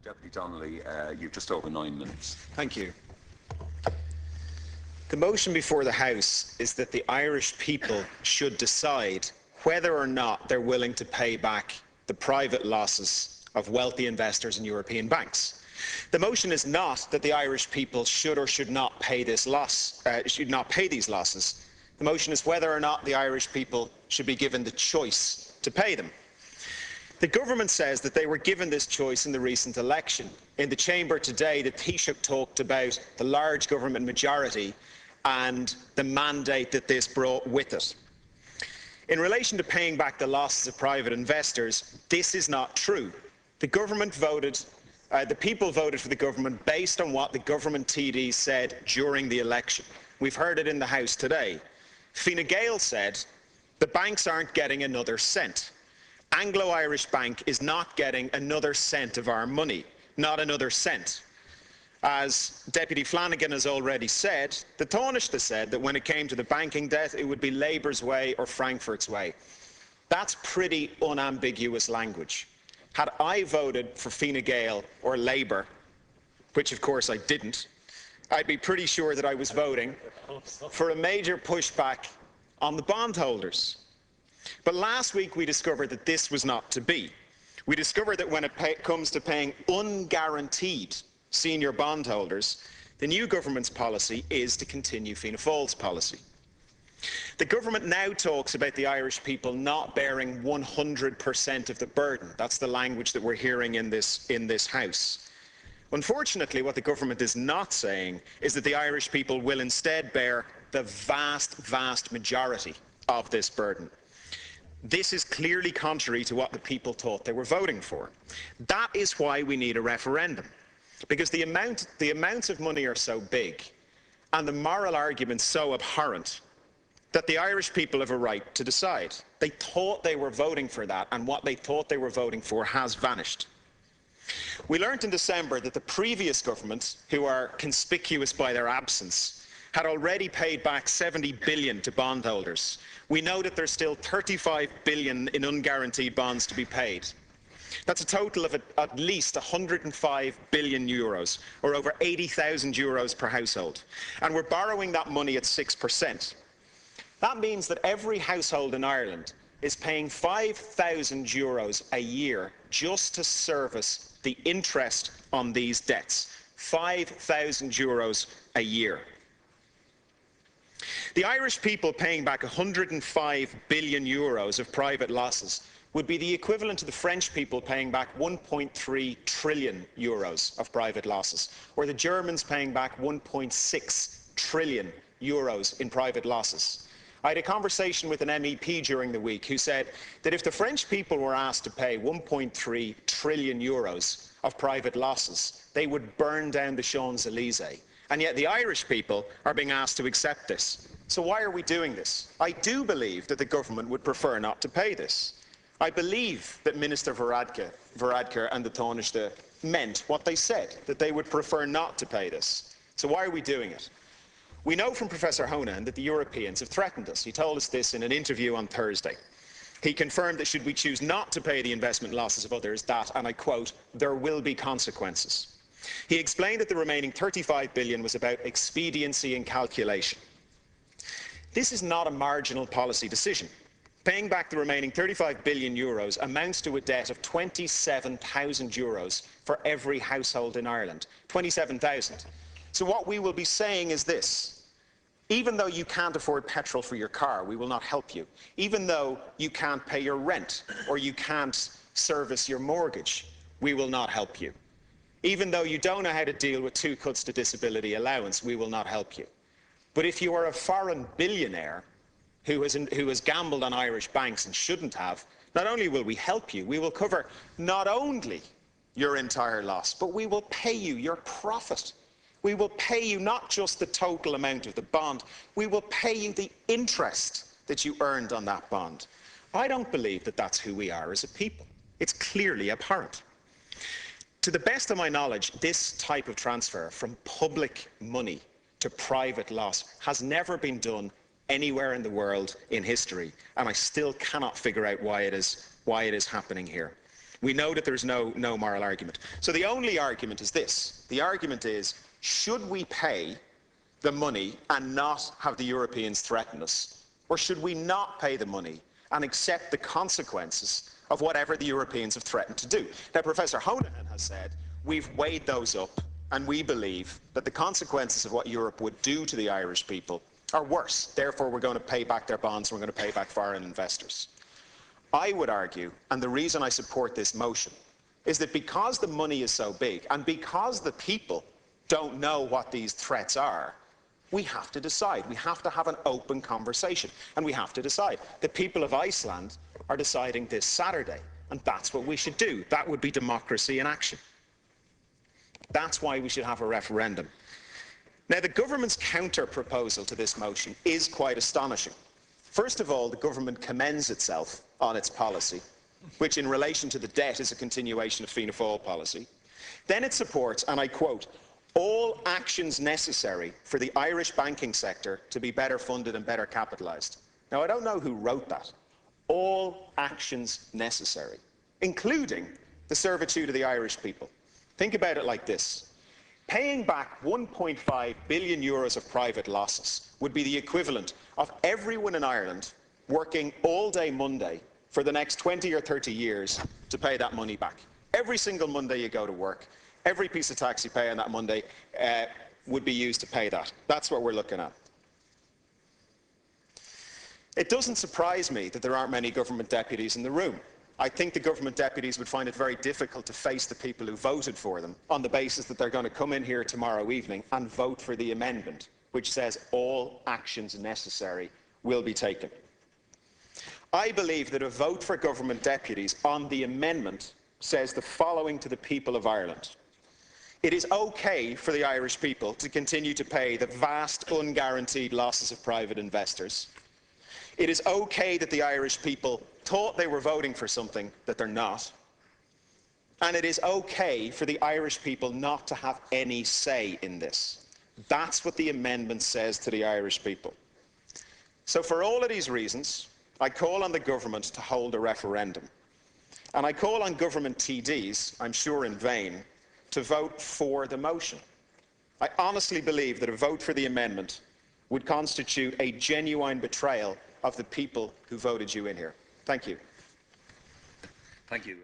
Deputy Donnelly, you've just over 9 minutes. Thank you. The motion before the House is that the Irish people should decide whether or not they're willing to pay back the private losses of wealthy investors in European banks. The motion is not that the Irish people should or should not pay this loss, should not pay these losses. The motion is whether or not the Irish people should be given the choice to pay them. The government says that they were given this choice in the recent election. In the chamber today, the Taoiseach talked about the large government majority and the mandate that this brought with it. In relation to paying back the losses of private investors, this is not true. The government voted, the people voted for the government based on what the government TDs said during the election. We've heard it in the House today. Fine Gael said the banks aren't getting another cent. Anglo-Irish Bank is not getting another cent of our money, not another cent. As Deputy Flanagan has already said, the Taoiseach said that when it came to the banking debt, it would be Labour's way or Frankfurt's way. That's pretty unambiguous language. Had I voted for Fine Gael or Labour, which of course I didn't, I'd be pretty sure that I was voting for a major pushback on the bondholders. But last week we discovered that this was not to be. We discovered that when it comes to paying unguaranteed senior bondholders, the new government's policy is to continue Fianna Fáil's policy. The government now talks about the Irish people not bearing 100% of the burden. That's the language that we're hearing in this House. Unfortunately, what the government is not saying is that the Irish people will instead bear the vast majority of this burden. This is clearly contrary to what the people thought they were voting for. That is why we need a referendum, because the amounts of money are so big and the moral arguments so abhorrent that the Irish people have a right to decide. They thought they were voting for that, and what they thought they were voting for has vanished. We learnt in December that the previous government, who are conspicuous by their absence, had already paid back 70 billion to bondholders. We know that there's still 35 billion in unguaranteed bonds to be paid. That's a total of at least 105 billion euros, or over 80,000 euros per household. And we're borrowing that money at 6%. That means that every household in Ireland is paying 5,000 euros a year just to service the interest on these debts. 5,000 euros a year. The Irish people paying back 105 billion euros of private losses would be the equivalent to the French people paying back 1.3 trillion euros of private losses, or the Germans paying back 1.6 trillion euros in private losses. I had a conversation with an MEP during the week who said that if the French people were asked to pay 1.3 trillion euros of private losses, they would burn down the Champs-Élysées. And yet the Irish people are being asked to accept this. So why are we doing this? I do believe that the government would prefer not to pay this. I believe that Minister Varadkar and the Taoiseach meant what they said, that they would prefer not to pay this. So why are we doing it? We know from Professor Honan that the Europeans have threatened us. He told us this in an interview on Thursday. He confirmed that should we choose not to pay the investment losses of others, that, and I quote, "there will be consequences." He explained that the remaining 35 billion was about expediency and calculation. This is not a marginal policy decision. Paying back the remaining 35 billion euros amounts to a debt of 27,000 euros for every household in Ireland. 27,000. So what we will be saying is this: even though you can't afford petrol for your car, we will not help you. Even though you can't pay your rent or you can't service your mortgage, we will not help you. Even though you don't know how to deal with 2 cuts to disability allowance, we will not help you. But if you are a foreign billionaire who has gambled on Irish banks and shouldn't have, not only will we help you, we will cover not only your entire loss, but we will pay you your profit. We will pay you not just the total amount of the bond, we will pay you the interest that you earned on that bond. I don't believe that that's who we are as a people. It's clearly abhorrent. To the best of my knowledge, this type of transfer from public money to private loss has never been done anywhere in the world in history, and I still cannot figure out why it is happening here. We know that there's no moral argument. So the only argument is this. The argument is, should we pay the money and not have the Europeans threaten us? Or should we not pay the money and accept the consequences of whatever the Europeans have threatened to do? Now, Professor Honohan has said, we've weighed those up, and we believe that the consequences of what Europe would do to the Irish people are worse. Therefore, we're going to pay back their bonds, and we're going to pay back foreign investors. I would argue, and the reason I support this motion, is that because the money is so big, and because the people don't know what these threats are, we have to decide. We have to have an open conversation, and we have to decide. The people of Iceland are deciding this Saturday, and that's what we should do. That would be democracy in action. That's why we should have a referendum. Now, the government's counter-proposal to this motion is quite astonishing. First of all, the government commends itself on its policy, which in relation to the debt is a continuation of Fianna Fáil policy. Then it supports, and I quote, all actions necessary for the Irish banking sector to be better funded and better capitalised. Now, I don't know who wrote that. All actions necessary, including the servitude of the Irish people. Think about it like this. Paying back 1.5 billion euros of private losses would be the equivalent of everyone in Ireland working all day Monday for the next 20 or 30 years to pay that money back. Every single Monday you go to work, every piece of tax you pay on that Monday would be used to pay that. That's what we're looking at. It doesn't surprise me that there aren't many government deputies in the room. I think the government deputies would find it very difficult to face the people who voted for them on the basis that they're going to come in here tomorrow evening and vote for the amendment, which says all actions necessary will be taken. I believe that a vote for government deputies on the amendment says the following to the people of Ireland. It is okay for the Irish people to continue to pay the vast unguaranteed losses of private investors. It is okay that the Irish people thought they were voting for something that they're not. And it is okay for the Irish people not to have any say in this. That's what the amendment says to the Irish people. So for all of these reasons, I call on the government to hold a referendum. And I call on government TDs, I'm sure in vain, to vote for the motion. I honestly believe that a vote for the amendment would constitute a genuine betrayal of the people who voted you in here. Thank you. Thank you.